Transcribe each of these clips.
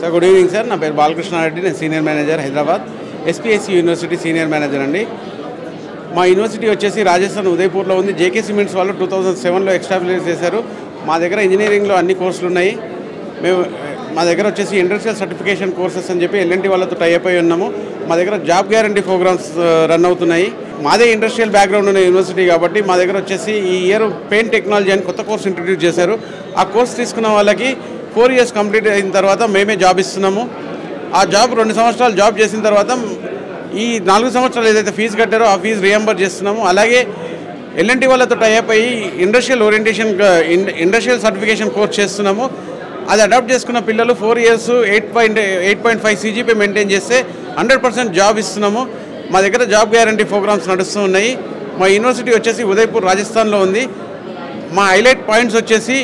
Sir good evening sir. నా పేరు బాలకృష్ణారెడ్డి, నేను senior manager Hyderabad SPSC university senior manager అండి. మా యూనివర్సిటీ వచ్చేసి రాజస్థాన్ ఉదయపూర్లో ఉంది. జేకే సిమెంట్స్ వాళ్ళు 2007లో ఎస్టాబ్లిష్ చేశారు. మా దగ్గర ఇంజనీరింగ్లో అన్ని కోర్సులు ఉన్నాయి. మా దగ్గర వచ్చేసి ఇండస్ట్రియల్ సర్టిఫికేషన్ కోర్సెస్ అని చెప్పి ఎల్ఎన్టీ వాళ్ళతో టైఅప్ అయి ఉన్నాము. మా దగ్గర జాబ్ గ్యారంటీ ప్రోగ్రామ్స్ రన్ అవుతున్నాయి. మాదే ఇండస్ట్రియల్ బ్యాక్గ్రౌండ్ ఉన్న యూనివర్సిటీ కాబట్టి మా దగ్గర వచ్చేసి ఈ ఇయర్ పెయింట్ టెక్నాలజీ అని కొత్త కోర్స్ ఇంట్రడ్యూస్ చేశారు. ఆ కోర్స్ తీసుకున్న వాళ్ళకి 4 years కంప్లీట్ అయిన తర్వాత మేమే జాబ్ ఇస్తున్నాము. ఆ జాబ్ 2 సంవత్సరాలు జాబ్ చేసిన తర్వాత ఈ 4 సంవత్సరాలు ఏదైతే ఫీజు కట్టారో ఆ ఫీజు రియంబర్ చేస్తున్నాము. అలాగే ఎల్ఎన్టీ వాళ్ళతో టైఅప్ అయ్యి ఇండస్ట్రియల్ సర్టిఫికేషన్ కోర్స్ చేస్తున్నాము. అది అడాప్ట్ చేసుకున్న పిల్లలు 4 years 8.5 CGPA మెయింటైన్ చేస్తే 100% జాబ్ ఇస్తున్నాము. మా దగ్గర జాబ్ గ్యారంటీ ప్రోగ్రామ్స్ నడుస్తూ ఉన్నాయి. మా యూనివర్సిటీ వచ్చేసి ఉదయపూర్ రాజస్థాన్లో ఉంది. మా హైలైట్ పాయింట్స్ వచ్చేసి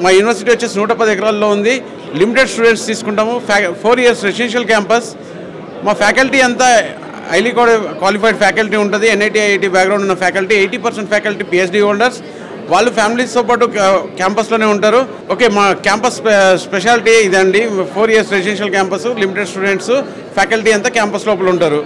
మా యూనివర్సిటీ వచ్చేసి 110 ఎకరాల్లో ఉంది. లిమిటెడ్ స్టూడెంట్స్ తీసుకుంటాము. 4 years రెసిడెన్షియల్ క్యాంపస్. మా ఫ్యాకల్టీ అంతా హైలీ క్వాలిఫైడ్ ఫ్యాకల్టీ ఉంటుంది. ఎన్ఐటీ ఐఐటీ బ్యాక్గ్రౌండ్ ఉన్న ఫ్యాకల్టీ. 80% faculty PhD holders. వాళ్ళు ఫ్యామిలీస్తో పాటు క్యాంపస్లోనే ఉంటారు. ఓకే, మా క్యాంపస్ స్పెషాలిటీ ఇదండి. 4 years residential campus, limited students, faculty అంతా క్యాంపస్ లోపల ఉంటారు.